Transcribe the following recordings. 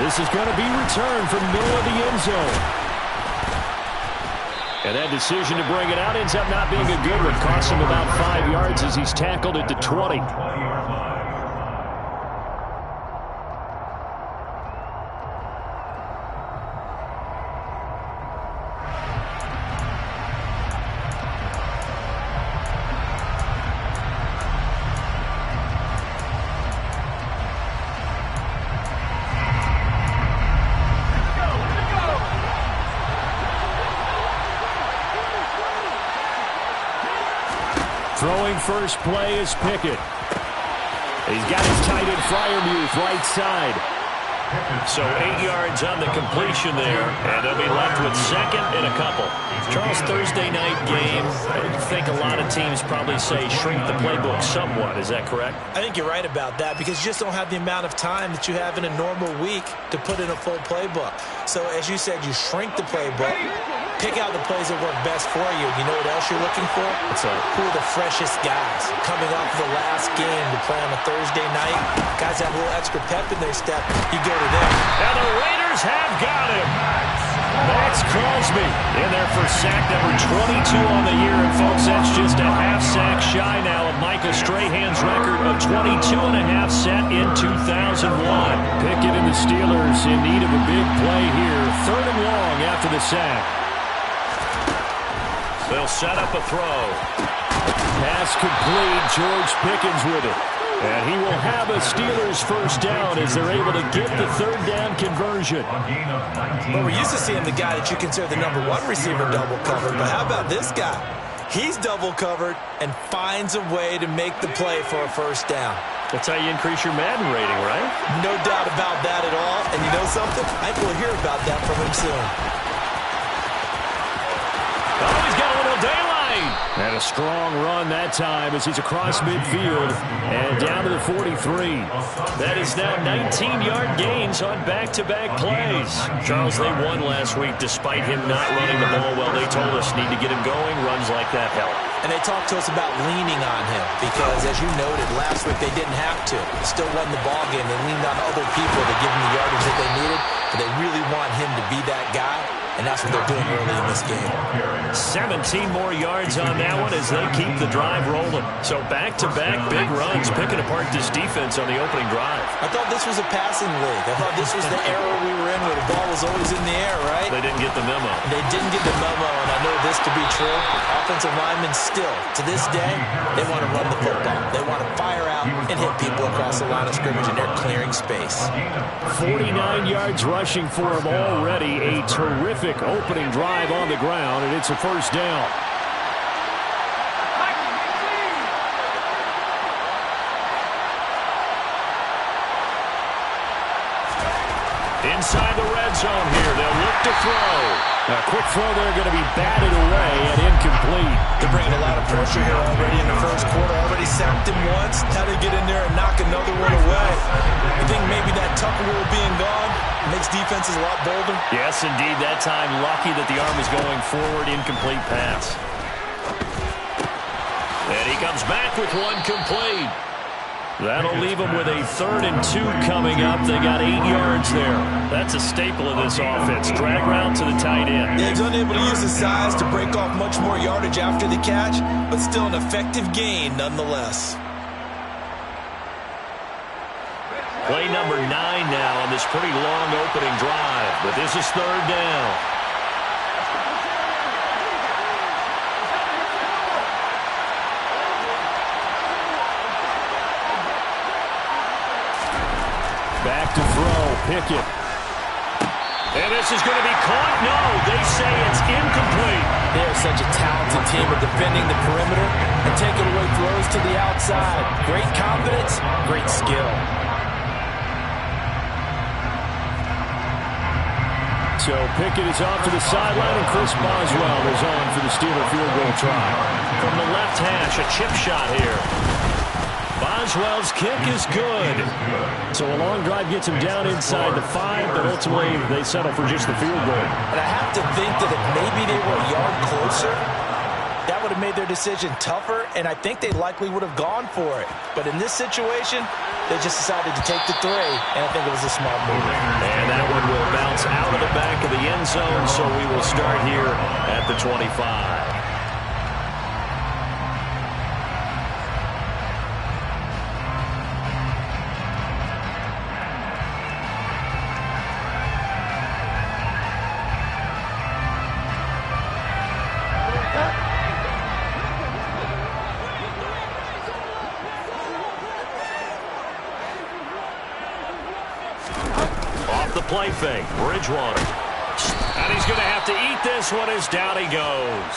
This is going to be returned from middle of the end zone. And that decision to bring it out ends up not being a good one. Costs him about 5 yards as he's tackled at the 20. Throwing first play is Pickett. He's got his tight end Freiermuth right side. So 8 yards on the completion there, and they'll be left with second and a couple. Charles, Thursday night game, I think a lot of teams probably say shrink the playbook somewhat. Is that correct? I think you're right about that because you just don't have the amount of time that you have in a normal week to put in a full playbook. So as you said, you shrink the playbook. Pick out the plays that work best for you. You know what else you're looking for? Who are the freshest guys coming off the last game to play on a Thursday night? Guys have a little extra pep in their step. You go to them. And the Raiders have got him. Max Crosby in there for sack number 22 on the year. And, folks, that's just a half sack shy now of Michael Strahan's record of 22.5 set in 2001. Pickett and the Steelers in need of a big play here. 3rd and long after the sack. They'll set up a throw. Pass complete. George Pickens with it. And he will have a Steelers first down as they're able to get the 3rd down conversion. Well, we're used to seeing the guy that you consider the number 1 receiver double covered. But how about this guy? He's double covered and finds a way to make the play for a first down. That's how you increase your Madden rating, right? No doubt about that at all. And you know something? I think we'll hear about that from him soon. Oh, he's got a little daylight. And a strong run that time as he's across midfield and down to the 43. That is now 19-yard gains on back-to-back plays. Charles, they won last week despite him not running the ball well. They told us need to get him going. Runs like that help. And they talked to us about leaning on him because, as you noted, last week they didn't have to. Still won the ball game. They leaned on other people to give them the yardage that they needed. But they really want him to be that guy. And that's what they're doing early in this game. 17 more yards on that one as they keep the drive rolling. So back-to-back big runs, picking apart this defense on the opening drive. I thought this was a passing league. I thought this was the era we were in where the ball was always in the air, right? They didn't get the memo. They didn't get the memo, and I know this to be true. Offensive linemen still, to this day, they want to run the football. They want to fire out and hit people across the line of scrimmage, and they're clearing space. 49 yards rushing for him already. A terrific opening drive on the ground, and it's a first down. Inside the red zone here, they'll look to throw. A quick throw there going to be batted away and incomplete. They're bringing a lot of pressure here already in the first quarter. Already sacked him once. How to get in there and knock another one away. You think maybe that Tucker rule being gone makes defenses a lot bolder? Yes, indeed. That time, lucky that the arm was going forward. Incomplete pass. And he comes back with one complete. That'll leave them with a 3rd and 2 coming up. They got 8 yards there. That's a staple of this offense. Drag route to the tight end. Yeah, he's unable to use his size to break off much more yardage after the catch, but still an effective gain nonetheless. Play number 9 now on this pretty long opening drive, but this is 3rd down. Back to throw, Pickett. And this is going to be caught. No, they say it's incomplete. They are such a talented team at defending the perimeter and taking away throws to the outside. Great confidence, great skill. So Pickett is off to the sideline, and Chris Boswell is on for the Steeler field goal try. From the left hash, a chip shot here. Boswell's kick is good. So a long drive gets him down inside the 5, but ultimately they settle for just the field goal. And I have to think that if maybe they were a yard closer, that would have have made their decision tougher, and I think they likely would have gone for it. But in this situation, they just decided to take the 3, and I think it was a smart move. And that one will bounce out of the back of the end zone, so we will start here at the 25. Play fake, Bridgewater. And he's going to have to eat this one as down he goes.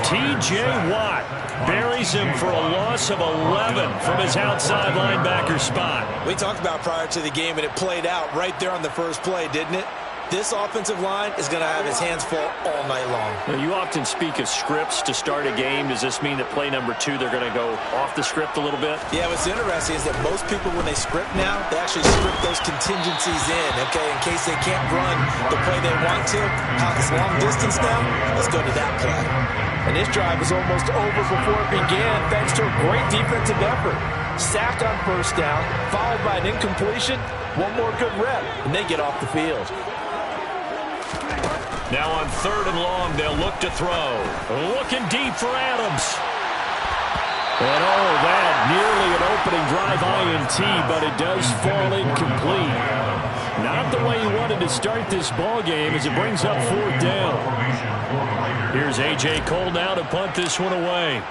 T.J. Watt buries him for a loss of 11 from his outside linebacker spot. We talked about prior to the game, and it played out right there on the first play, didn't it? This offensive line is going to have his hands full all night long. Now, you often speak of scripts to start a game. Does this mean that play number 2, they're going to go off the script a little bit? Yeah, what's interesting is that most people, when they script now, they actually script those contingencies in, okay, in case they can't run the play they want to. It's long distance now. Let's go to that play. And this drive was almost over before it began, thanks to a great defensive effort. Sack on first down, followed by an incompletion. One more good rep, and they get off the field. Now on 3rd and long, they'll look to throw. Looking deep for Adams. And oh, that nearly an opening drive INT, but it does fall incomplete. Not the way he wanted to start this ball game as it brings up 4th down. Here's A.J. Cole now to punt this one away.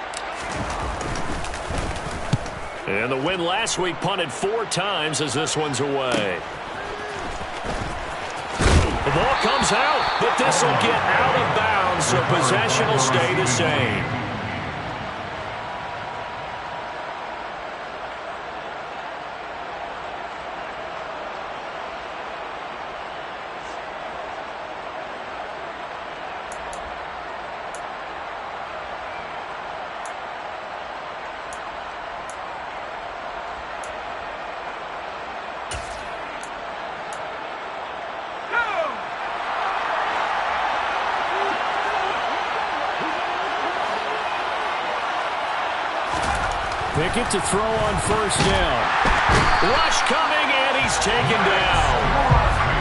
And the win last week punted 4 times as this one's away. The ball comes out, but this will get out of bounds, so possession will stay the same. Pickett to throw on first down. Rush coming, and he's taken down.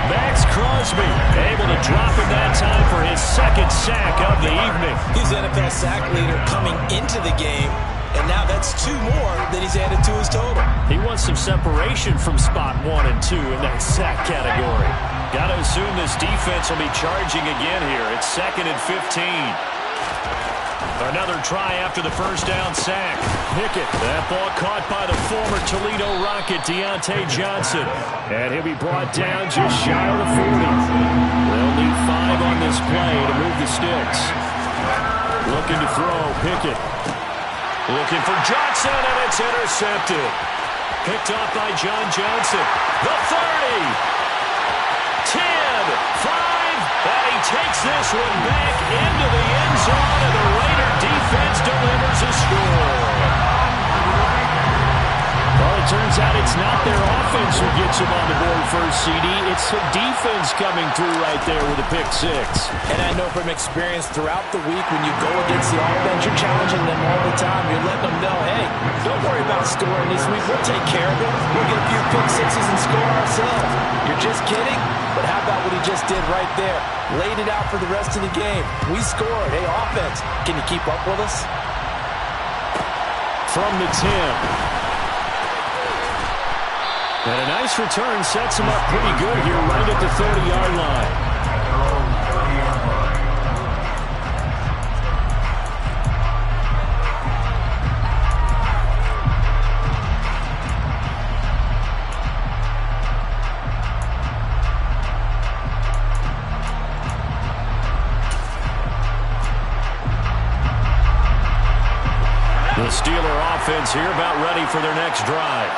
Max Crosby able to drop him that time for his 2nd sack of the evening. He's the NFL sack leader coming into the game, and now that's 2 more that he's added to his total. He wants some separation from spot 1 and 2 in that sack category. Got to assume this defense will be charging again here. It's 2nd and 15. Another try after the first down sack. Pickett, that ball caught by the former Toledo Rocket, Deontay Johnson. And he'll be brought down just shy of the 40. They'll need 5 on this play to move the sticks. Looking to throw, Pickett. Looking for Johnson, and it's intercepted. Picked off by John Johnson. The 30. 10, 5, and he takes this one back into the end zone, and the Raider defense delivers a score. Well, it turns out it's not their offense who gets them on the board first, CD. It's the defense coming through right there with a pick 6. And I know from experience throughout the week, when you go against the offense, you're challenging them all the time. You're letting them know, hey, don't worry about scoring this week. We'll take care of it. We'll get a few pick 6s and score ourselves. You're just kidding? But how about what he just did right there? Laid it out for the rest of the game. We scored. Hey, offense, can you keep up with us? From the 10. And a nice return sets him up pretty good here right at the 30-yard line. The Steeler offense here about ready for their next drive.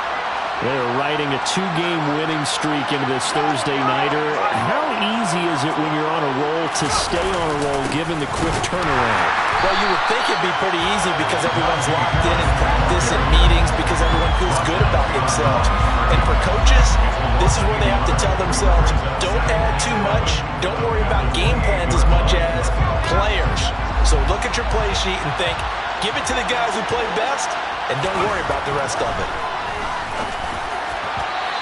They're riding a 2-game winning streak into this Thursday nighter. How easy is it when you're on a roll to stay on a roll given the quick turnaround? Well, you would think it'd be pretty easy because everyone's locked in practice and meetings because everyone feels good about themselves. And for coaches, this is where they have to tell themselves, don't add too much. Don't worry about game plans as much as players. So look at your play sheet and think, give it to the guys who play best, and don't worry about the rest of it.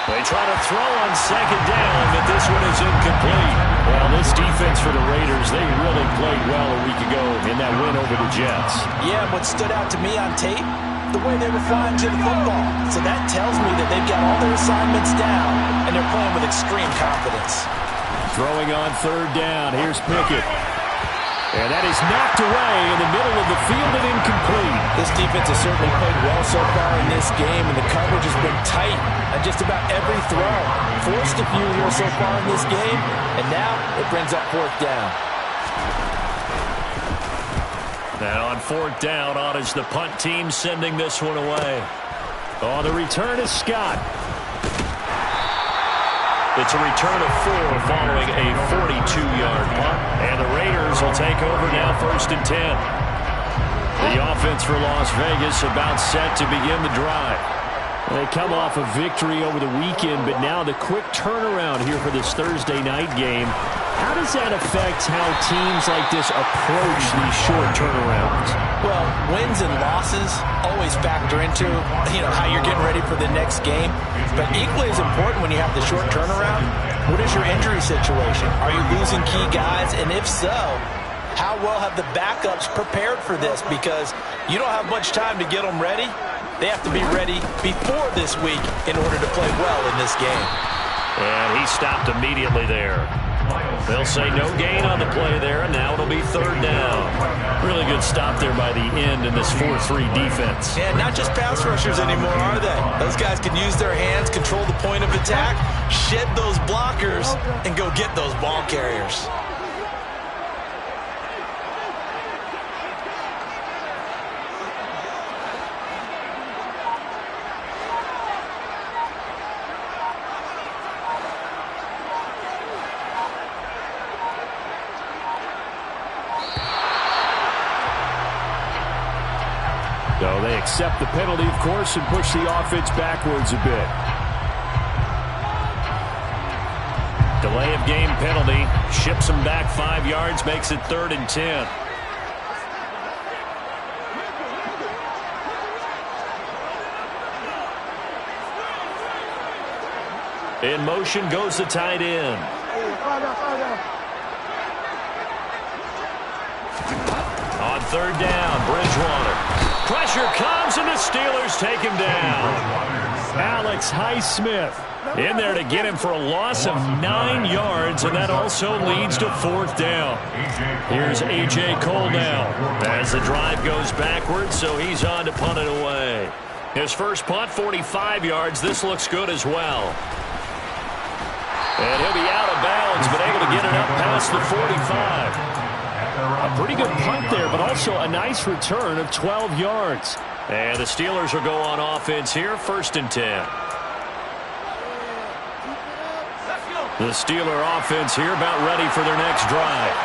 They try to throw on second down, but this one is incomplete. Well, this defense for the Raiders, they really played well a week ago in that win over the Jets. Yeah, what stood out to me on tape, the way they were flying to the football. So that tells me that they've got all their assignments down, and they're playing with extreme confidence. Throwing on third down, here's Pickett. And that is knocked away in the middle of the field and incomplete. This defense has certainly played well so far in this game, and the coverage has been tight on just about every throw. Forced a few here so far in this game, and now it brings up fourth down. And on fourth down, on is the punt team sending this one away. On the return is Scott. It's a return of 4 following a 42-yard punt. And the Raiders will take over now, 1st and 10. The offense for Las Vegas about set to begin the drive. They come off a victory over the weekend, but now the quick turnaround here for this Thursday night game. How does that affect how teams like this approach these short turnarounds? Well, wins and losses always factor into, how you're getting ready for the next game. But equally as important when you have the short turnaround, what is your injury situation? Are you losing key guys? And if so, how well have the backups prepared for this? Because you don't have much time to get them ready. They have to be ready before this week in order to play well in this game. And he stopped immediately there. They'll say no gain on the play there, and now it'll be third down. Really good stop there by the end in this 4-3 defense. Yeah, not just pass rushers anymore, are they? Those guys can use their hands, control the point of attack, shed those blockers, and go get those ball carriers. So they accept the penalty, of course, and push the offense backwards a bit. Delay of game penalty. Ships them back 5 yards, makes it 3rd and 10. In motion goes the tight end. On third down, Bridgewater. Pressure comes, and the Steelers take him down. Alex Highsmith in there to get him for a loss of 9 yards, and that also leads to 4th down. Here's A.J. Cole now as the drive goes backwards, so he's on to punt it away. His first punt, 45 yards. This looks good as well. And he'll be out of bounds, but able to get it up past the 45. A pretty good punt there, but also a nice return of 12 yards. And the Steelers will go on offense here, 1st and 10. The Steeler offense here about ready for their next drive.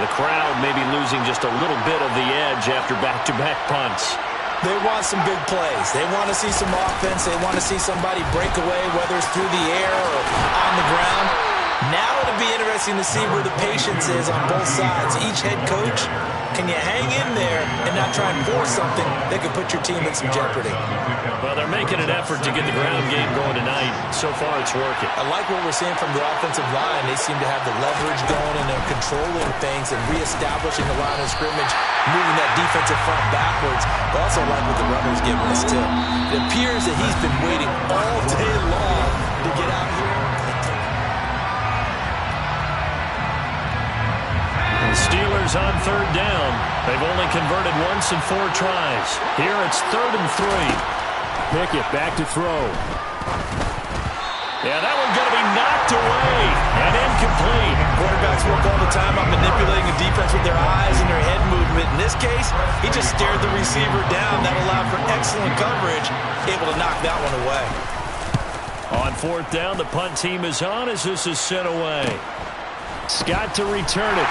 The crowd may be losing just a little bit of the edge after back-to-back punts. They want some big plays. They want to see some offense. They want to see somebody break away, whether it's through the air or on the ground. Now it'll be interesting to see where the patience is on both sides. Each head coach, can you hang in there and not try and force something that could put your team in some jeopardy? Well, they're making an effort to get the ground game going tonight. So far, it's working. I like what we're seeing from the offensive line. They seem to have the leverage going, and they're controlling things and reestablishing the line of scrimmage, moving that defensive front backwards. But also like what the runner's giving us, too. It appears that he's been waiting all day long to get out here. Steelers on third down. They've only converted once in 4 tries. Here it's 3rd and 3. Pickett back to throw. Yeah, that one's going to be knocked away and incomplete. Quarterbacks work all the time on manipulating a defense with their eyes and their head movement. In this case, he just stared the receiver down. That allowed for excellent coverage, able to knock that one away. On 4th down, the punt team is on as this is sent away. Scott to return it.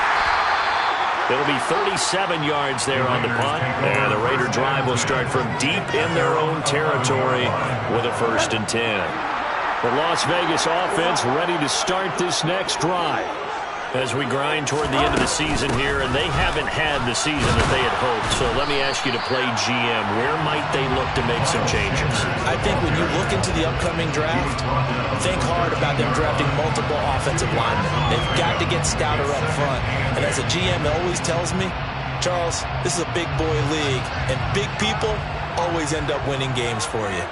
It'll be 37 yards there on the punt. And the Raider drive will start from deep in their own territory with a 1st and 10. The Las Vegas offense ready to start this next drive as we grind toward the end of the season here, and they haven't had the season that they had hoped. So let me ask you to play GM. Where might they look to make some changes? I think when you look into the upcoming draft, think hard about them drafting multiple offensive linemen. They've got to get stouter up front. And as a GM always tells me, Charles, this is a big boy league, and big people always end up winning games for you.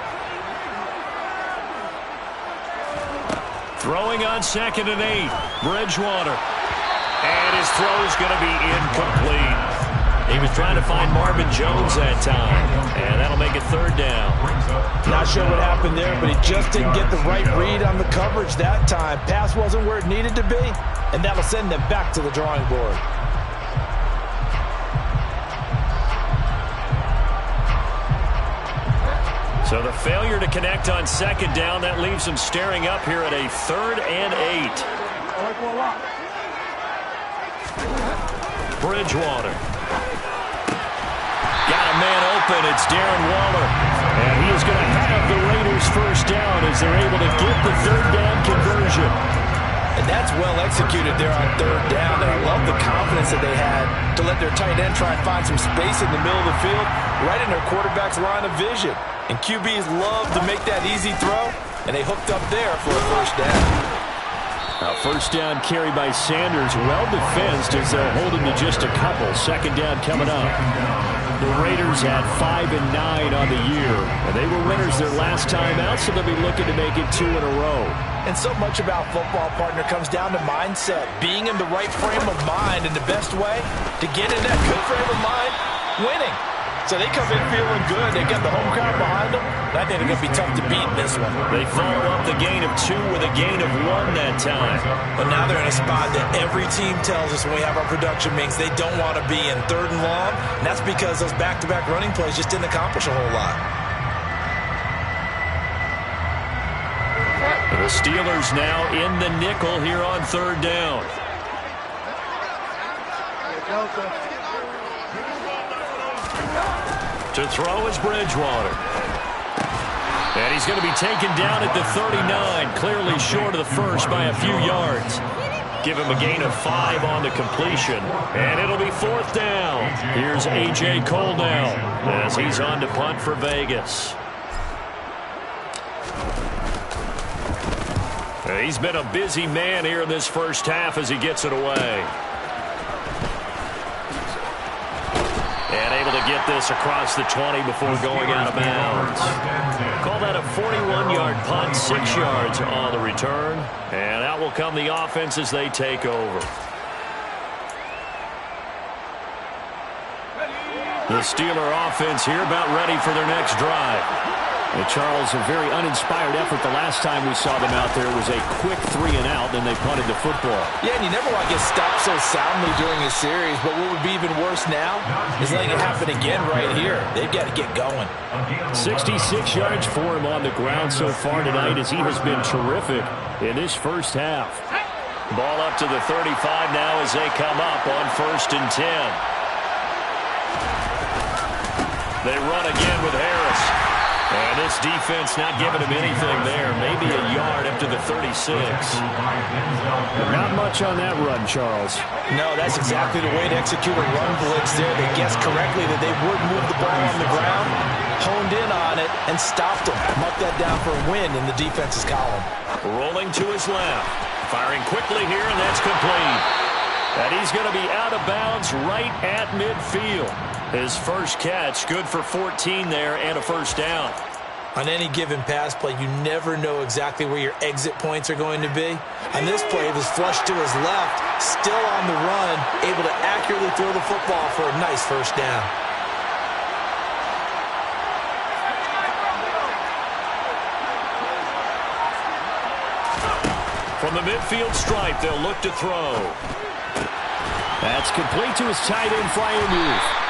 Throwing on 2nd and 8, Bridgewater. And his throw is going to be incomplete. He was trying to find Marvin Jones that time, and that'll make it 3rd down. Not sure what happened there, but he just didn't get the right read on the coverage that time. Pass wasn't where it needed to be, and that'll send them back to the drawing board. So the failure to connect on 2nd down, that leaves them staring up here at a 3rd and 8. Bridgewater. Got a man open. It's Darren Waller. And he is going to have the Raiders first down as they're able to get the 3rd down conversion. And that's well executed there on 3rd down. And I love the confidence that they had to let their tight end try and find some space in the middle of the field, right in their quarterback's line of vision. And QBs love to make that easy throw, and they hooked up there for a first down. Now, first down carry by Sanders, well defensed as they'll hold him to just a couple. 2nd down coming up. The Raiders had 5 and 9 on the year, and they were winners their last time out, so they'll be looking to make it 2 in a row. And so much about football, partner, comes down to mindset, being in the right frame of mind, and the best way to get in that good frame of mind, winning. So they come in feeling good. They got the home crowd behind them. And I think they're going to be tough to beat in this one. They follow up the gain of 2 with a gain of 1 that time. But now they're in a spot that every team tells us when we have our production meetings they don't want to be in 3rd and long. And that's because those back-to-back running plays just didn't accomplish a whole lot. The Steelers now in the nickel here on 3rd down. To throw is Bridgewater. And he's going to be taken down at the 39, clearly short of the first by a few yards. Give him a gain of 5 on the completion, and it'll be 4th down. Here's A.J. Cole now as he's on to punt for Vegas. He's been a busy man here in this first half as he gets it away. And able to get this across the 20 before going out of bounds. Call that a 41-yard punt, 6 yards on the return. And out will come the offense as they take over. The Steeler offense here about ready for their next drive. And Charles, a very uninspired effort the last time we saw them out there was a quick 3 and out, then they punted the football. Yeah, and you never want to get stopped so soundly during a series, but what would be even worse now is letting it happen again right here. They've got to get going. 66 yards for him on the ground so far tonight as he has been terrific in this first half. Ball up to the 35 now as they come up on 1st and 10. They run again with Harris. And this defense not giving him anything there. Maybe a yard up to the 36. Not much on that run, Charles. No, that's exactly the way to execute a run blitz there. They guessed correctly that they would move the ball on the ground, honed in on it, and stopped them. Mark that down for a win in the defense's column. Rolling to his left. Firing quickly here, and that's complete. And he's going to be out of bounds right at midfield. His first catch, good for 14 there and a first down. On any given pass play, you never know exactly where your exit points are going to be. On this play, it was flushed to his left, still on the run, able to accurately throw the football for a nice first down. From the midfield stripe, they'll look to throw. That's complete to his tight end, Freiermuth.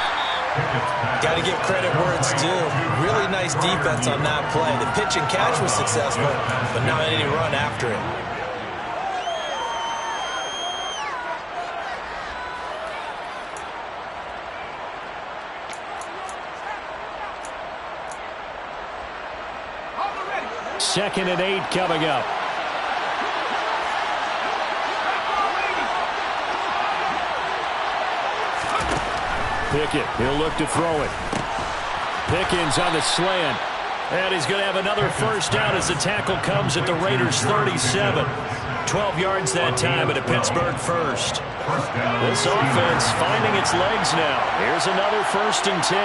Got to give credit where it's due. Really nice defense on that play. The pitch and catch was successful, but not any run after it. 2nd and 8 coming up. Pickett, he'll look to throw it. Pickens on the slant. And he's going to have another first down as the tackle comes at the Raiders' 37. 12 yards that time at a Pittsburgh first. This offense finding its legs now. Here's another 1st and 10.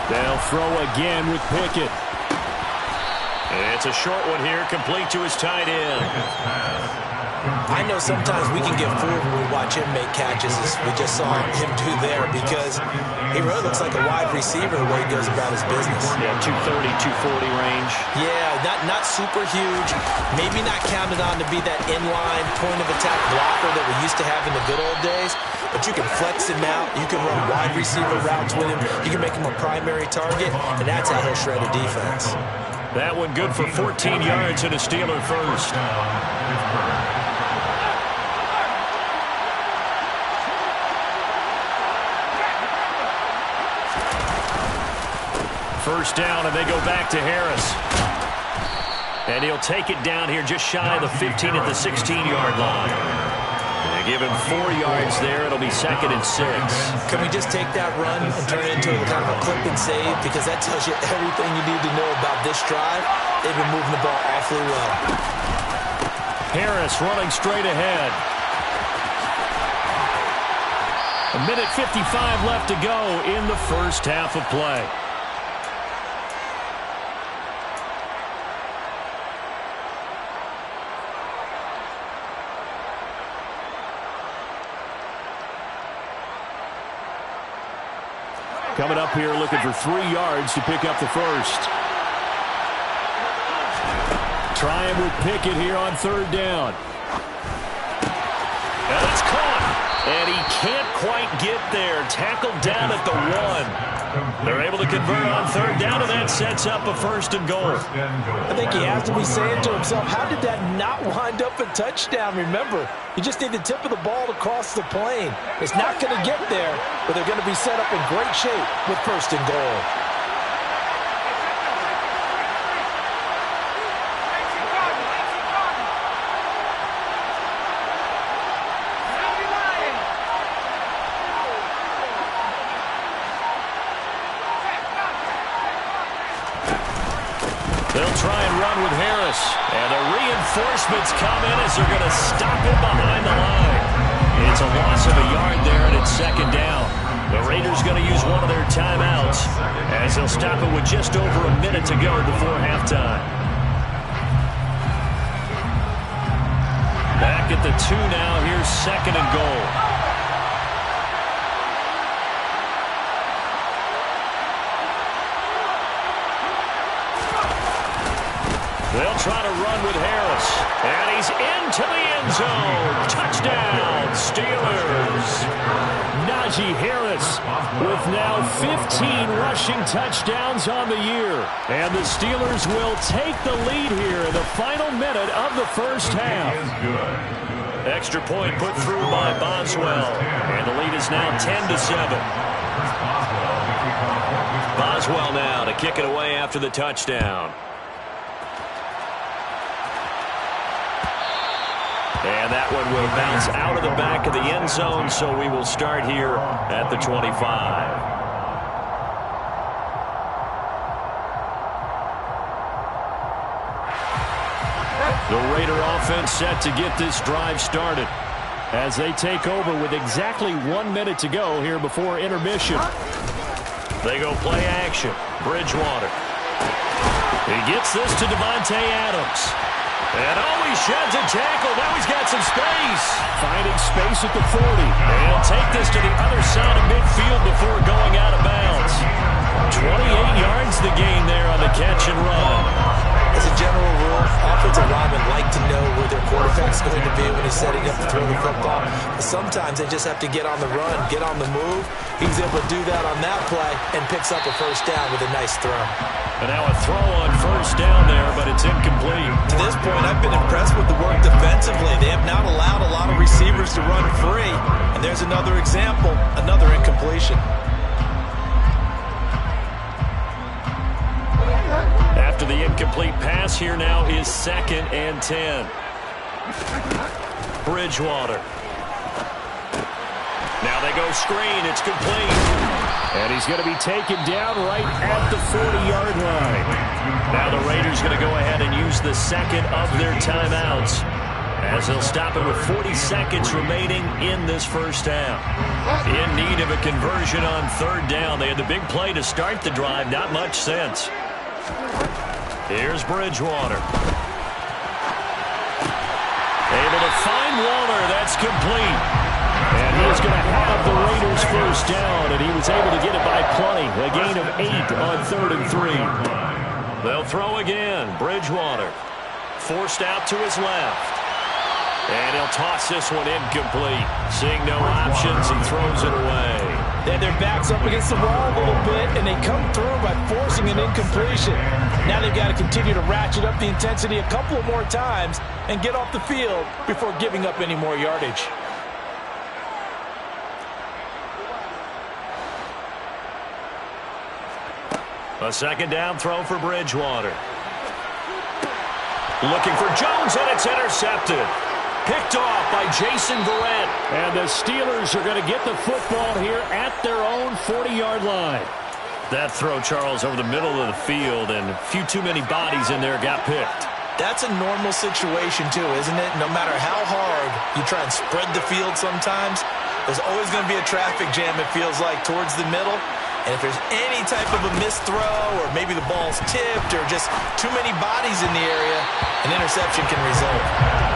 They'll throw again with Pickett. It's a short one here, complete to his tight end. I know sometimes we can get fooled when we watch him make catches, as we just saw him do there, because he really looks like a wide receiver the way he goes about his business. Yeah, 230, 240 range. Yeah, not super huge. Maybe not counted on to be that inline point-of-attack blocker that we used to have in the good old days, but you can flex him out. You can run wide receiver routes with him. You can make him a primary target, and that's how he'll shred a defense. That one good for 14 yards and a Steeler first. First down, and they go back to Harris. And he'll take it down here just shy of the 15 at the 16-yard line. They give him 4 yards there. It'll be 2nd and 6. Can we just take that run and turn it into kind of a clip and save? Because that tells you everything you need to know about this drive. They've been moving the ball awfully well. Harris running straight ahead. 1:55 left to go in the first half of play. Coming up here looking for 3 yards to pick up the first. Trying with Pickett here on 3rd down. Now that's caught. And he can't quite get there. Tackled down at the 1. They're able to convert on 3rd down, and that sets up a 1st and goal. I think he has to be saying to himself, how did that not wind up a touchdown? Remember, you just need the tip of the ball to cross the plane. It's not going to get there, but they're going to be set up in great shape with 1st and goal. They'll try and run with Harris. And the reinforcements come in as they're going to stop him behind the line. It's a loss of a yard there, and it's 2nd down. The Raiders going to use one of their timeouts as they'll stop it with just over a minute to go before halftime. Back at the 2 now. Here's 2nd and goal. They'll try to run with Harris. And he's into the end zone. Touchdown, Steelers. Najee Harris with now 15 rushing touchdowns on the year. And the Steelers will take the lead here in the final minute of the first half. Extra point put through by Boswell. And the lead is now 10-7. Boswell now to kick it away after the touchdown. And that one will bounce out of the back of the end zone, so we will start here at the 25. The Raider offense set to get this drive started as they take over with exactly 1 minute to go here before intermission. They go play action. Bridgewater. He gets this to Devontae Adams. And he sheds a tackle. Now he's got some space. Finding space at the 40. And he'll take this to the other side of midfield before going out of bounds. 28 yards the gain there on the catch and run. As a general rule, offensive linemen like to know where their quarterback's going to be when he's setting up to throw the football. But sometimes they just have to get on the run, get on the move. He's able to do that on that play and picks up a first down with a nice throw. And now a throw on first down there, but it's incomplete. To this point, I've been impressed with the work defensively. They have not allowed a lot of receivers to run free. And there's another example, situation. After the incomplete pass, here now is 2nd and 10. Bridgewater. Now they go screen. It's complete. And he's going to be taken down right at the 40-yard line. Now the Raiders going to go ahead and use the second of their timeouts, as they'll stop it with 40 seconds remaining in this first half. In need of a conversion on 3rd down. They had the big play to start the drive. Not much sense. Here's Bridgewater. Able to find Waller. That's complete. And he's going to have the Raiders first down, and he was able to get it by plenty. A gain of 8 on 3rd and 3. They'll throw again. Bridgewater forced out to his left. And he'll toss this one incomplete. Seeing no options, he throws it away. They had their backs up against the wall a little bit, and they come through by forcing an incompletion. Now they've got to continue to ratchet up the intensity a couple of more times and get off the field before giving up any more yardage. A 2nd down throw for Bridgewater. Looking for Jones, and it's intercepted. Picked off by Jason Verrett. And the Steelers are going to get the football here at their own 40-yard line. That throw, Charles, over the middle of the field, and a few too many bodies in there got picked. That's a normal situation, too, isn't it? No matter how hard you try and spread the field sometimes, there's always going to be a traffic jam, it feels like, towards the middle. And if there's any type of a missed throw, or maybe the ball's tipped, or just too many bodies in the area, an interception can result.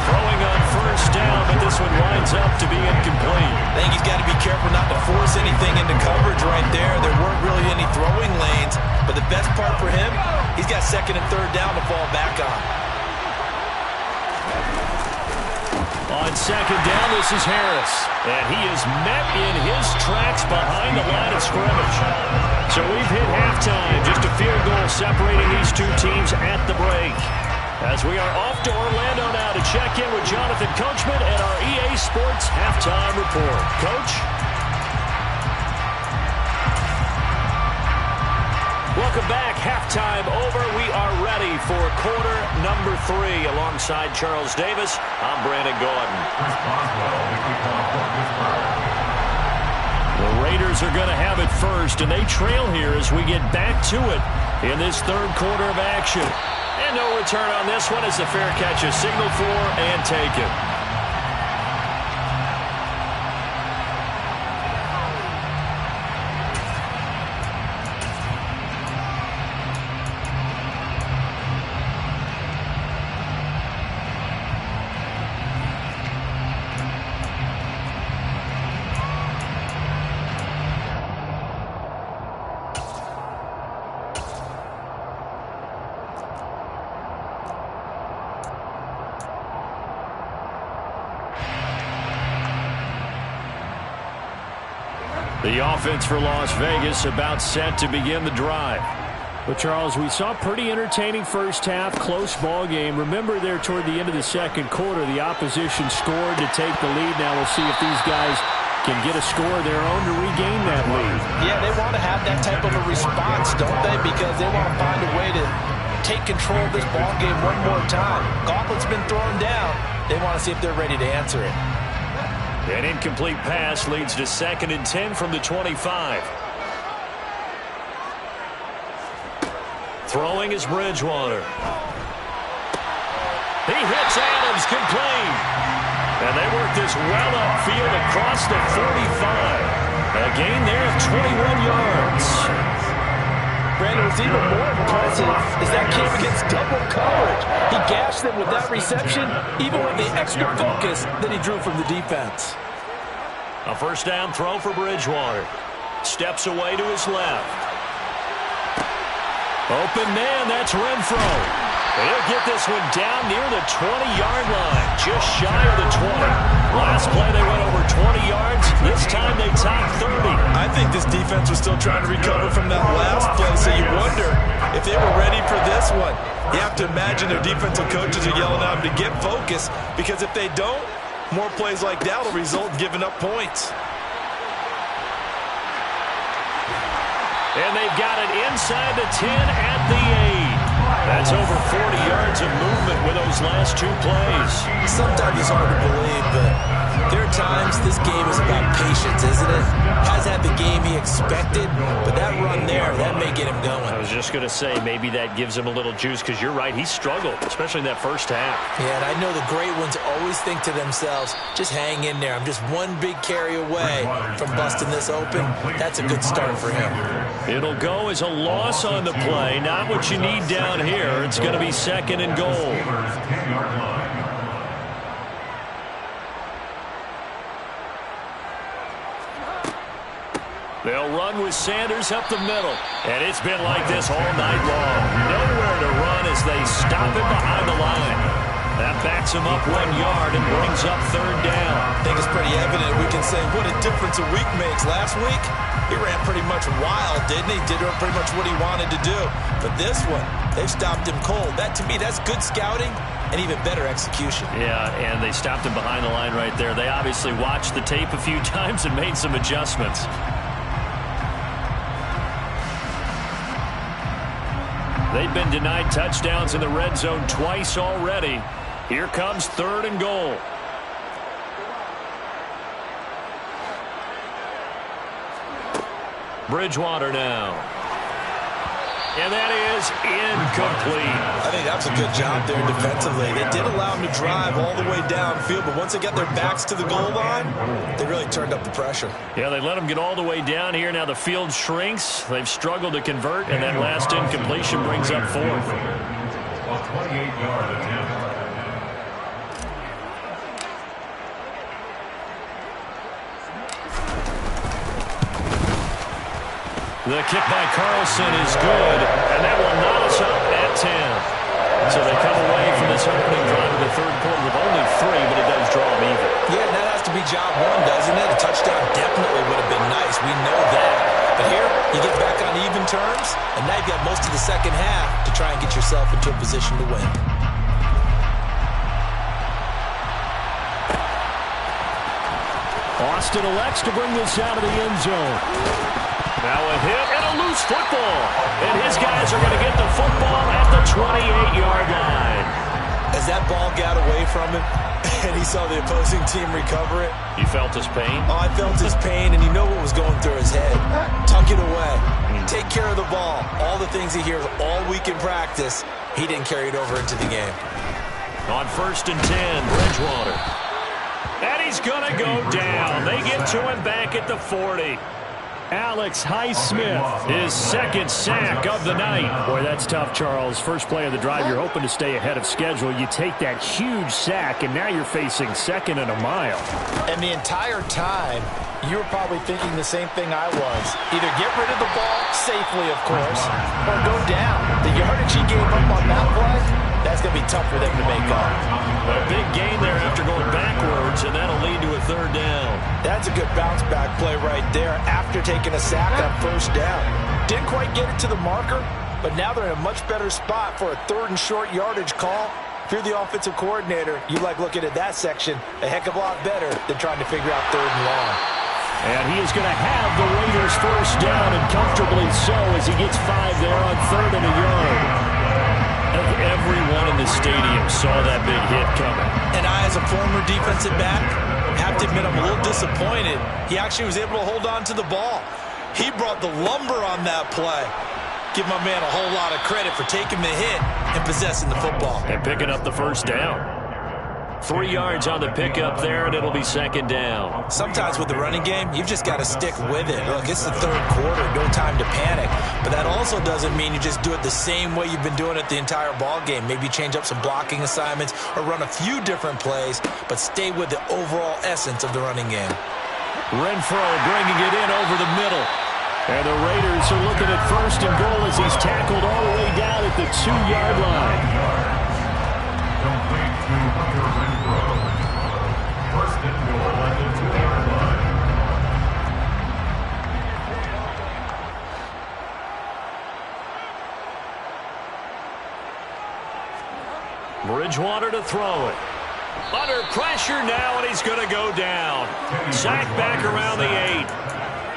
Throwing on 1st down, but this one winds up to be incomplete. I think he's got to be careful not to force anything into coverage right there. There weren't really any throwing lanes, but the best part for him, he's got 2nd and 3rd down to fall back on. On 2nd down, this is Harris. And he is met in his tracks behind the line of scrimmage. So we've hit halftime. Just a field goal separating these two teams at the break. As we are off to Orlando now to check in with Jonathan Coachman and our EA Sports Halftime Report. Coach? Welcome back. Halftime over. We are ready for quarter number 3. Alongside Charles Davis, I'm Brandon Gordon. The Raiders are going to have it first, and they trail here as we get back to it in this 3rd quarter of action. And no return on this one as the fair catch is signaled for and taken. The offense for Las Vegas about set to begin the drive. Well, Charles, we saw a pretty entertaining first half, close ball game. Remember there toward the end of the 2nd quarter, the opposition scored to take the lead. Now we'll see if these guys can get a score of their own to regain that lead. Yeah, they want to have that type of a response, don't they? Because they want to find a way to take control of this ball game one more time. Gauntlet's been thrown down. They want to see if they're ready to answer it. An incomplete pass leads to 2nd and 10 from the 25. Throwing is Bridgewater. He hits Adams, complete. And they work this well upfield across the 45. A gain there of 21 yards. Brandon, what's even more impressive is that came against double coverage. He gashed them with that reception, even with the extra focus that he drew from the defense. A 1st down throw for Bridgewater. Steps away to his left. Open man, that's Renfro. He'll get this one down near the 20-yard line, just shy of the 20. Last play they went over 20 yards. This time they topped 30. I think this defense was still trying to recover from that last play, so you wonder if they were ready for this one. You have to imagine their defensive coaches are yelling at them to get focused, because if they don't, more plays like that will result in giving up points. And they've got it inside the 10 at the 8. That's over 40 yards of movement with those last 2 plays. Sometimes it's hard to believe, but there are times this game is about patience, isn't it? Hasn't had the game he expected, but that run there, that may get him going. I was just going to say, maybe that gives him a little juice, because you're right, he struggled, especially in that first half. Yeah, and I know the great ones always think to themselves, just hang in there. I'm just one big carry away from busting this open. That's a good start for him. It'll go as a loss on the play, not what you need down here. It's going to be 2nd and goal. They'll run with Sanders up the middle. And it's been like this all night long. Nowhere to run as they stop him behind the line. That backs him up 1 yard and brings up 3rd down. I think it's pretty evident. We can say what a difference a week makes. Last week, he ran pretty much wild, didn't he? Did pretty much what he wanted to do. But this one, they've stopped him cold. That, to me, that's good scouting and even better execution. Yeah, and they stopped him behind the line right there. They obviously watched the tape a few times and made some adjustments. They've been denied touchdowns in the red zone twice already. Here comes 3rd and goal. Bridgewater now. And that is incomplete. I think that was a good job there defensively. They did allow him to drive all the way downfield, but once they got their backs to the goal line, they really turned up the pressure. Yeah, they let him get all the way down here. Now the field shrinks. They've struggled to convert, and that last incompletion brings up 4th. 28-yard attempt. The kick by Carlson is good, and that will knot us up at 10. So they come away from this opening drive of the 3rd quarter with only 3, but it does draw them even. Yeah, and that has to be job 1, doesn't it? A touchdown definitely would have been nice. We know that. But here, you get back on even terms, and now you've got most of the second half to try and get yourself into a position to win. Austin elects to bring this out of the end zone. Now a hit and a loose football. And his guys are going to get the football at the 28-yard line. As that ball got away from him and he saw the opposing team recover it. You felt his pain? Oh, I felt his pain, and you know what was going through his head. Tuck it away. Take care of the ball. All the things he hears all week in practice, he didn't carry it over into the game. On 1st and 10, Bridgewater. And he's going to go down. They get to him back at the 40. Alex Highsmith, his 2nd sack of the night. Boy, that's tough, Charles. First play of the drive, you're hoping to stay ahead of schedule. You take that huge sack, and now you're facing 2nd and a mile. And the entire time, you were probably thinking the same thing I was. Either get rid of the ball, safely, of course, or go down. The yardage he gave up on that play, that's going to be tough for them to make up. A big gain there after going backwards, and that'll lead to a 3rd down. That's a good bounce-back play right there after taking a sack on 1st down. Didn't quite get it to the marker, but now they're in a much better spot for a 3rd and short yardage call. If you're the offensive coordinator, you like looking at that section a heck of a lot better than trying to figure out 3rd and long. And he is going to have the Raiders 1st down, and comfortably so, as he gets 5 there on 3rd and a yard. Everyone in the stadium saw that big hit coming. And I, as a former defensive back, have to admit I'm a little disappointed. He actually was able to hold on to the ball. He brought the lumber on that play. Give my man a whole lot of credit for taking the hit and possessing the football. And picking up the 1st down. 3 yards on the pickup there, and it'll be 2nd down. Sometimes with the running game, you've just got to stick with it. Look, it's the 3rd quarter, no time to panic. But that also doesn't mean you just do it the same way you've been doing it the entire ball game. Maybe change up some blocking assignments or run a few different plays, but stay with the overall essence of the running game. Renfro bringing it in over the middle. And the Raiders are looking at 1st and goal as he's tackled all the way down at the 2-yard line. Complete to Hunter Renfro. 1st and goal at the 2-yard line. Bridgewater to throw it. Under pressure now, and he's going to go down. Sacked back around the 8.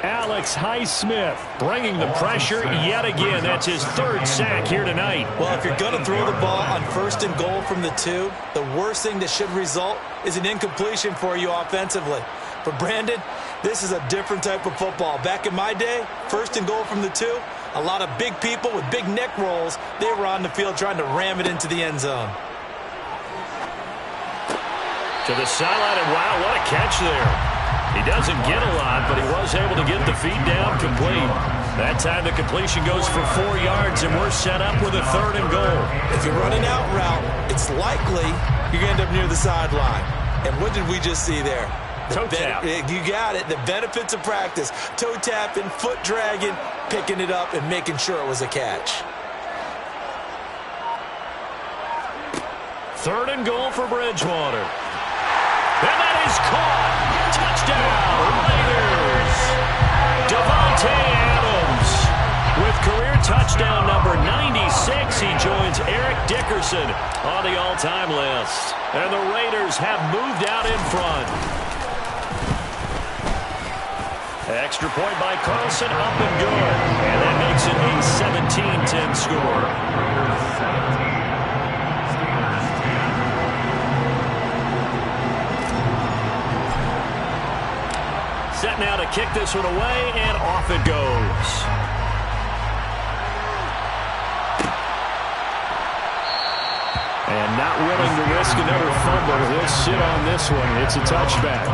Alex Highsmith bringing the pressure yet again. That's his third sack here tonight. Well, if you're going to throw the ball on 1st and goal from the 2, the worst thing that should result is an incompletion for you offensively. But Brandon, this is a different type of football. Back in my day, 1st and goal from the 2, a lot of big people with big neck rolls, they were on the field trying to ram it into the end zone. To the sideline, and wow, what a catch there. He doesn't get a lot, but he was able to get the feed down complete. That time the completion goes for 4 yards, and we're set up with a 3rd and goal. If you're running out route, it's likely you're going to end up near the sideline. And what did we just see there? Toe tap. You got it. The benefits of practice. Toe tapping, foot dragging, picking it up, and making sure it was a catch. 3rd and goal for Bridgewater. And that is caught. Touchdown, Raiders. Devontae Adams with career touchdown number 96. He joins Eric Dickerson on the all-time list. And the Raiders have moved out in front. Extra point by Carlson, up and good. And that makes it a 17-10 score. Set now to kick this one away, and off it goes. And not willing to risk another fumble. He'll sit on this one. It's a touchback.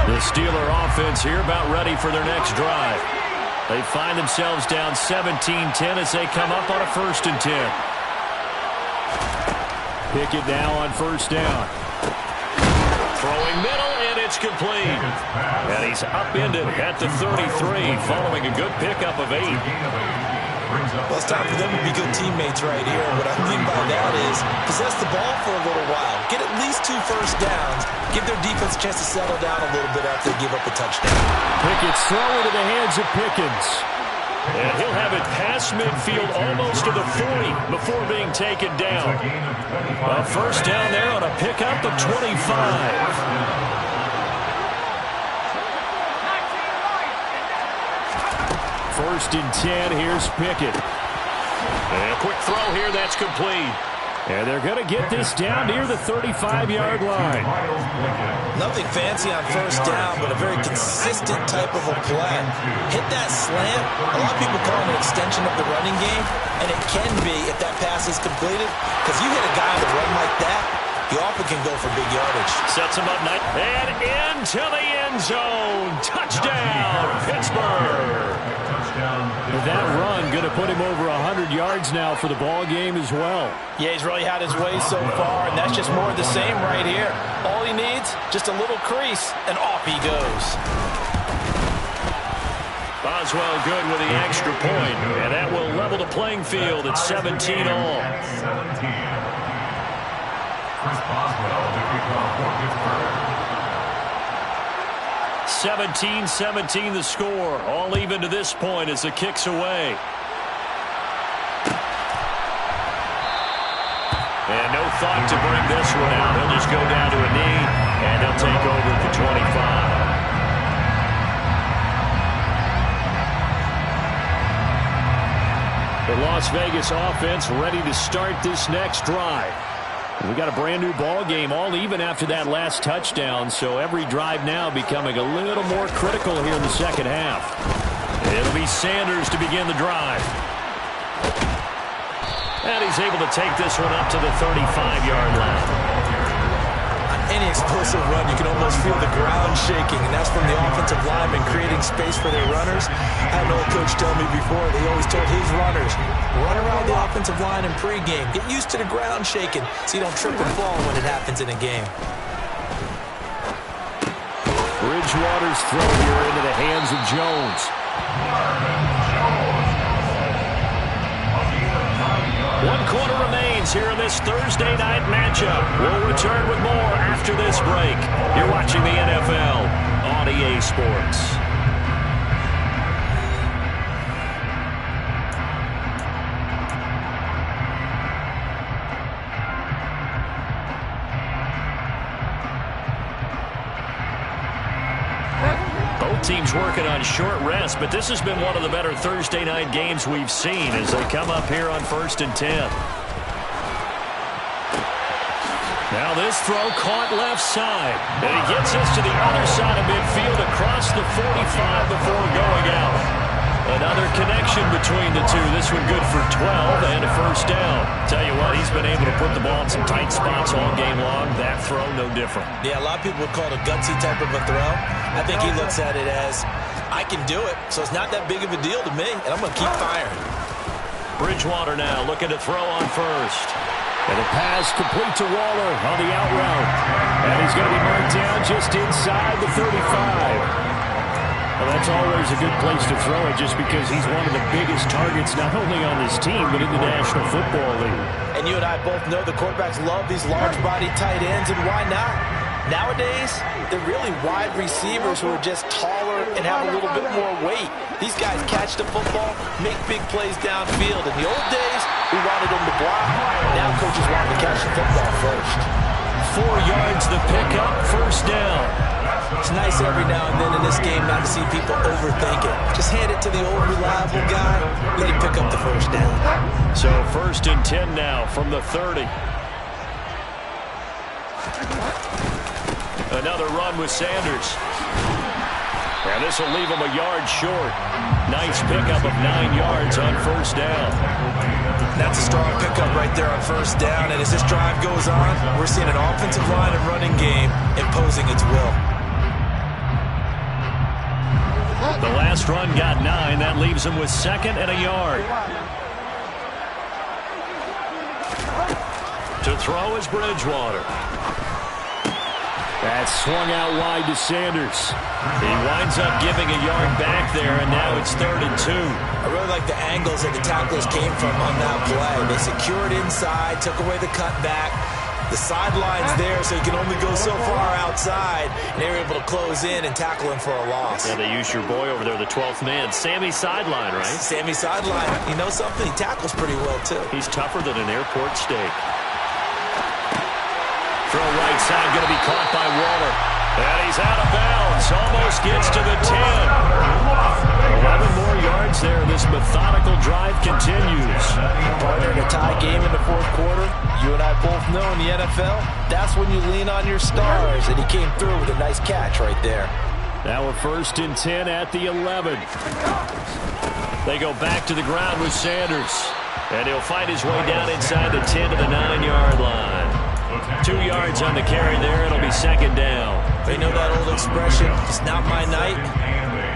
The Steeler offense here about ready for their next drive. They find themselves down 17-10 as they come up on a 1st and 10. Pickett now on 1st down. Throwing middle, and it's complete. And he's upended at the 33 following a good pickup of 8. Well, it's time for them to be good teammates right here. What I mean by that is possess the ball for a little while. Get at least 2 first downs. Give their defense a chance to settle down a little bit after they give up a touchdown. Pickett's throw into the hands of Pickens. And he'll have it past midfield almost to the 40 before being taken down. A 1st down there on a pickup of 25. 1st and 10, here's Pickett. And a quick throw here, that's complete. And they're going to get this down near the 35-yard line. Nothing fancy on 1st down, but a very consistent type of a play. Hit that slant. A lot of people call it an extension of the running game, and it can be if that pass is completed, because you hit a guy that run like that, he often can go for big yardage. Sets him up nice. And into the end zone. Touchdown, Pittsburgh. That run going to put him over 100 yards now for the ball game as well. Yeah, he's really had his way so far, and that's just more of the same right here. All he needs, just a little crease, and off he goes. Boswell good with the extra point, and that will level the playing field at 17 all. Chris Boswell to kick off for Pittsburgh. 17-17 the score. All even to this point as the kick's away. And no thought to bring this one out. He'll just go down to a knee, and they'll take over at the 25. The Las Vegas offense ready to start this next drive. We got a brand new ball game, all even after that last touchdown, so every drive now becoming a little more critical here in the second half. It'll be Sanders to begin the drive. And he's able to take this one up to the 35-yard line. Any explosive run, you can almost feel the ground shaking, and that's from the offensive linemen creating space for their runners. I had an old coach tell me before, they always told his runners, run around the offensive line in pregame. Get used to the ground shaking so you don't trip and fall when it happens in a game. Bridgewater's throw here into the hands of Jones. 1 quarter remains here in this Thursday night matchup. We'll return with more after this break. You're watching the NFL on EA Sports. Team's working on short rest, but this has been one of the better Thursday night games we've seen as they come up here on 1st and 10. Now this throw caught left side. And he gets us to the other side of midfield across the 45 before going out. Another connection between the two. This one good for 12 and a first down. Tell you what, he's been able to put the ball in some tight spots all game long. That throw, no different. Yeah, a lot of people would call it a gutsy type of a throw. I think he looks at it as, I can do it, so it's not that big of a deal to me, and I'm going to keep firing. Bridgewater now looking to throw on first. And a pass complete to Waller on the out route. And he's going to be marked down just inside the 35. Well, that's always a good place to throw it just because he's one of the biggest targets not only on this team but in the National Football League. And you and I both know the quarterbacks love these large-body tight ends, and why not? Nowadays, they're really wide receivers who are just taller and have a little bit more weight. These guys catch the football, make big plays downfield. In the old days, we wanted them to block. Now coaches want them to catch the football first. 4 yards the pickup, first down. It's nice every now and then in this game not to see people overthink it. Just hand it to the old reliable guy, let him pick up the first down. So 1st and 10 now from the 30. Another run with Sanders. And this will leave him a yard short. Nice pickup of 9 yards on first down. That's a strong pickup right there on first down. And as this drive goes on, we're seeing an offensive line and running game imposing its will. The last run got 9. That leaves him with 2nd and a yard. To throw is Bridgewater. That's swung out wide to Sanders. He winds up giving a yard back there, and now it's 3rd and 2. I really like the angles that the tacklers came from on that play. They secured inside, took away the cutback. The sideline's there, so you can only go so far outside. And they were able to close in and tackle him for a loss. Yeah, they used your boy over there, the 12th man. Sammy Sideline, right? Sammy Sideline. You know something? He tackles pretty well, too. He's tougher than an airport steak. Throw right side, going to be caught by Waller. And he's out of bounds. Almost gets to the 10. 11 more yards there. This methodical drive continues. Partner in a tie game in the 4th quarter. You and I both know in the NFL, that's when you lean on your stars. And he came through with a nice catch right there. Now a 1st and 10 at the 11. They go back to the ground with Sanders. And he'll fight his way down inside the 10 to the 9-yard line. 2 yards on the carry there. It'll be 2nd down. You know that old expression, it's not my night?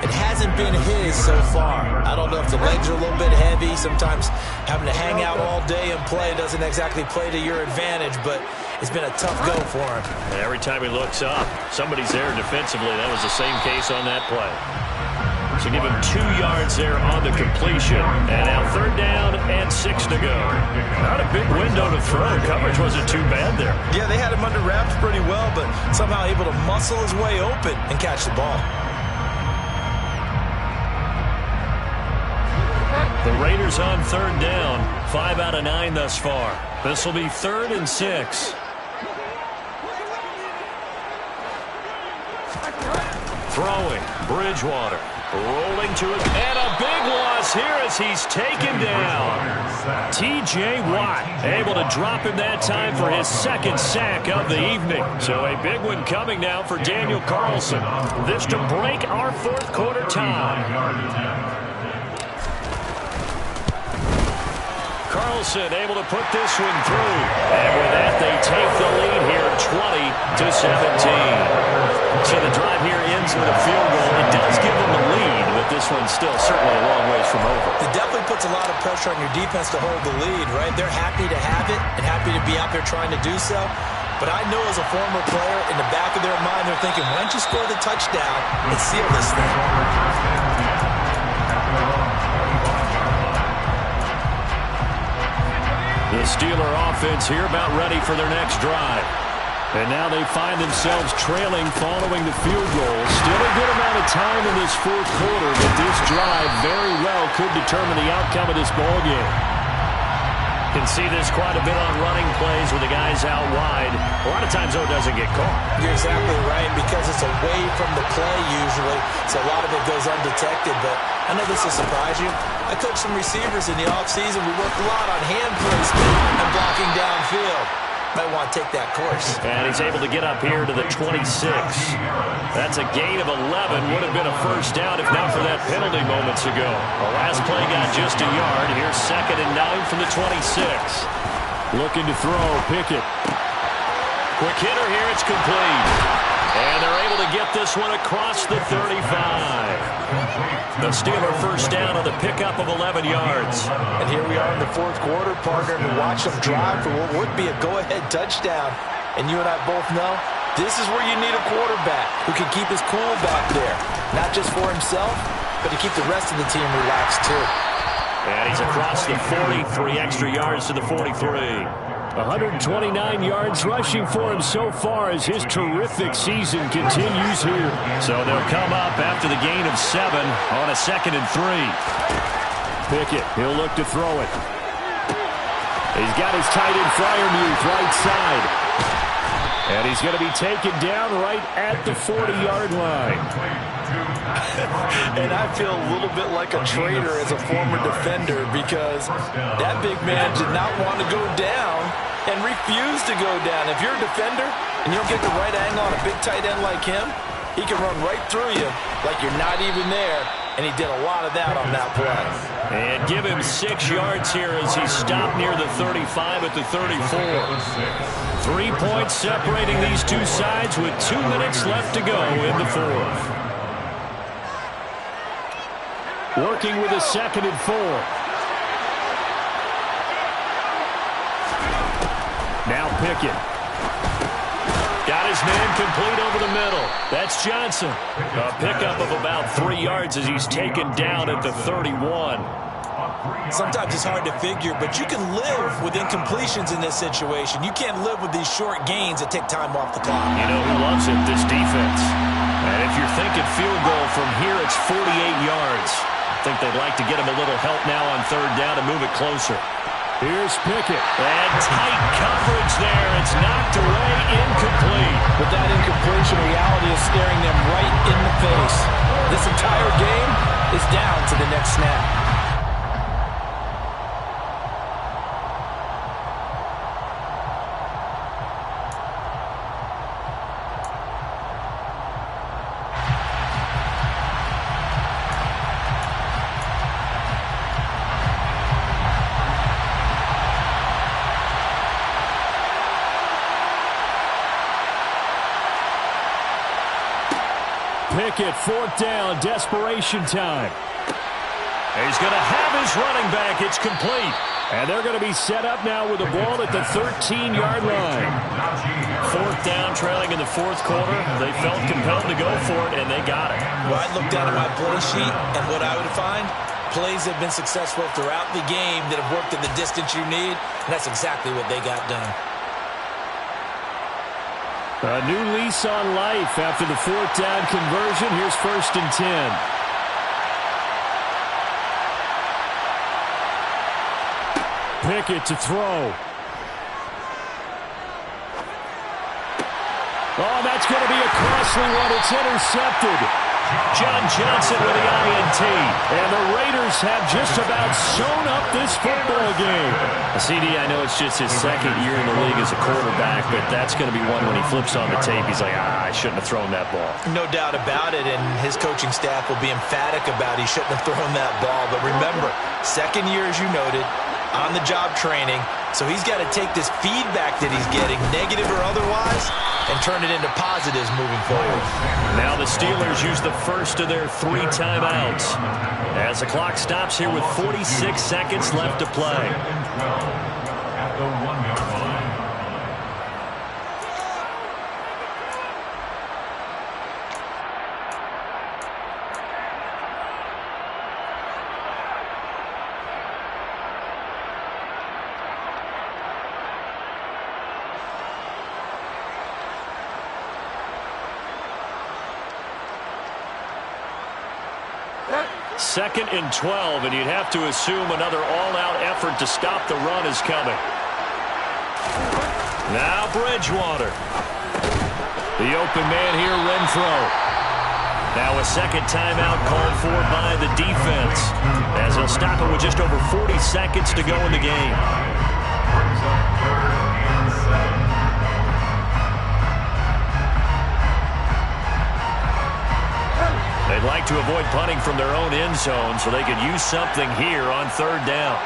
It hasn't been his so far. I don't know if the legs are a little bit heavy. Sometimes having to hang out all day and play doesn't exactly play to your advantage, but it's been a tough go for him. And every time he looks up, somebody's there defensively. That was the same case on that play. So give him 2 yards there on the completion. And now 3rd down and 6 to go. Not a big window to throw. Coverage wasn't too bad there. Yeah, they had him under wraps pretty well, but somehow able to muscle his way open and catch the ball. The Raiders on 3rd down. 5 out of 9 thus far. This will be 3rd and 6. Throwing. Bridgewater. Rolling to it, and a big loss here as he's taken down. T.J. Watt able to drop him that time for his 2nd sack of the evening. So a big one coming now for Daniel Carlson. This to break our 4th quarter tie. Carlson able to put this one through. And with that, they take the lead here 20-17. So the drive here ends with a field goal. It does give them the lead, but this one's still certainly a long ways from over. It definitely puts a lot of pressure on your defense to hold the lead, right? They're happy to have it and happy to be out there trying to do so. But I know as a former player, in the back of their mind, they're thinking, why don't you score the touchdown and seal this thing? The Steeler offense here about ready for their next drive. And now they find themselves trailing following the field goal. Still a good amount of time in this 4th quarter, but this drive very well could determine the outcome of this ballgame. Can see this quite a bit on running plays with the guys out wide. A lot of times, though, it doesn't get caught. You're exactly right, because it's away from the play usually, so a lot of it goes undetected. But I know this will surprise you. I coached some receivers in the offseason. We worked a lot on hand placement and blocking downfield. Might want to take that course. And he's able to get up here to the 26. That's a gain of 11. Would have been a first down if not for that penalty moments ago. The last play got just a yard. Here's 2nd and 9 from the 26. Looking to throw. Pickett. Quick hitter here. It's complete. And they're able to get this one across the 35. The Steeler first down on the pickup of 11 yards. And here we are in the 4th quarter, partner, and watch them drive for what would be a go-ahead touchdown. And you and I both know this is where you need a quarterback who can keep his cool back there. Not just for himself, but to keep the rest of the team relaxed too. And he's across the 43 extra yards to the 43. 129 yards rushing for him so far as his terrific season continues here. So they'll come up after the gain of 7 on a 2nd and 3. Pickett, he'll look to throw it. He's got his tight end Freiermuth right side. And he's going to be taken down right at the 40-yard line. And I feel a little bit like a traitor as a former defender, because that big man did not want to go down and refused to go down. If you're a defender and you don't get the right angle on a big tight end like him, he can run right through you like you're not even there. And he did a lot of that on that play. And give him 6 yards here as he stopped near the 35 at the 34. 3 points separating these two sides with 2 minutes left to go in the 4th. Working with a 2nd and 4. Now Pickett. Got his man complete over the middle. That's Johnson. A pickup of about 3 yards as he's taken down at the 31. Sometimes it's hard to figure, but you can live with incompletions in this situation. You can't live with these short gains that take time off the clock. You know who loves it? This defense. And if you're thinking field goal from here, it's 48 yards. I think they'd like to get him a little help now on 3rd down to move it closer. Here's Pickett. And tight coverage there. It's knocked away, incomplete. But that incompletion reality is staring them right in the face. This entire game is down to the next snap. Pickett, 4th down, desperation time. He's going to have his running back. It's complete. And they're going to be set up now with the ball at the 13-yard line. 4th down, trailing in the 4th quarter. They felt compelled to go for it, and they got it. Well, I'd look down at my play sheet, and what I would find, plays have been successful throughout the game that have worked at the distance you need, and that's exactly what they got done. A new lease on life after the 4th down conversion. Here's 1st and 10. Pickett to throw. Oh, that's going to be a costly one. It's intercepted. John Johnson with the INT. And the Raiders have just about sewn up this football game. CD, I know it's just his 2nd year in the league as a quarterback, but that's going to be one when he flips on the tape. He's like, I shouldn't have thrown that ball. No doubt about it, and his coaching staff will be emphatic about he shouldn't have thrown that ball. But remember, 2nd year, as you noted, on-the-job training. So he's got to take this feedback that he's getting, negative or otherwise, and turn it into positives moving forward. Now the Steelers use the first of their 3 timeouts as the clock stops here with 46 seconds left to play. At the 1-yard line. Set. 2nd and 12, and you'd have to assume another all-out effort to stop the run is coming. Now Bridgewater. The open man here, Renfro. Now a second timeout called for by the defense, as he'll stop it with just over 40 seconds to go in the game. They'd like to avoid punting from their own end zone so they could use something here on 3rd down.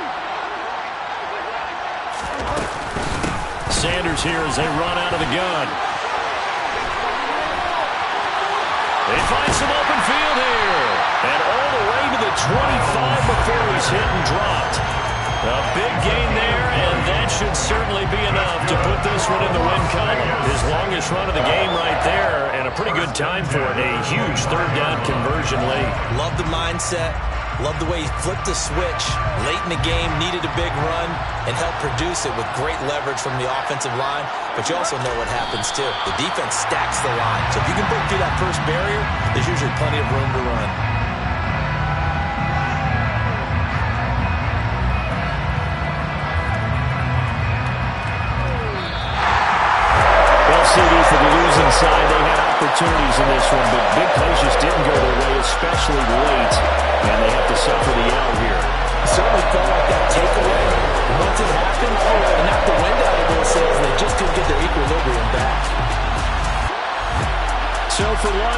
Sanders here as they run out of the gun. They find some open field here. And all the way to the 25 before he's hit and dropped. A big gain there, and that should certainly be enough to put this one in the win column. His longest run of the game right there, and a pretty good time for it. A huge 3rd down conversion lead. Love the mindset. Love the way he flipped the switch late in the game, needed a big run, and helped produce it with great leverage from the offensive line. But you also know what happens, too. The defense stacks the line. So if you can break through that first barrier, there's usually plenty of room to run. CD for the losing side. They had opportunities in this one, but big plays just didn't go their way, especially late, and they have to suffer the out here. It certainly felt like that takeaway. Once it happened, it knocked the wind out of their sails, and they just couldn't get their equilibrium back. So for lunch,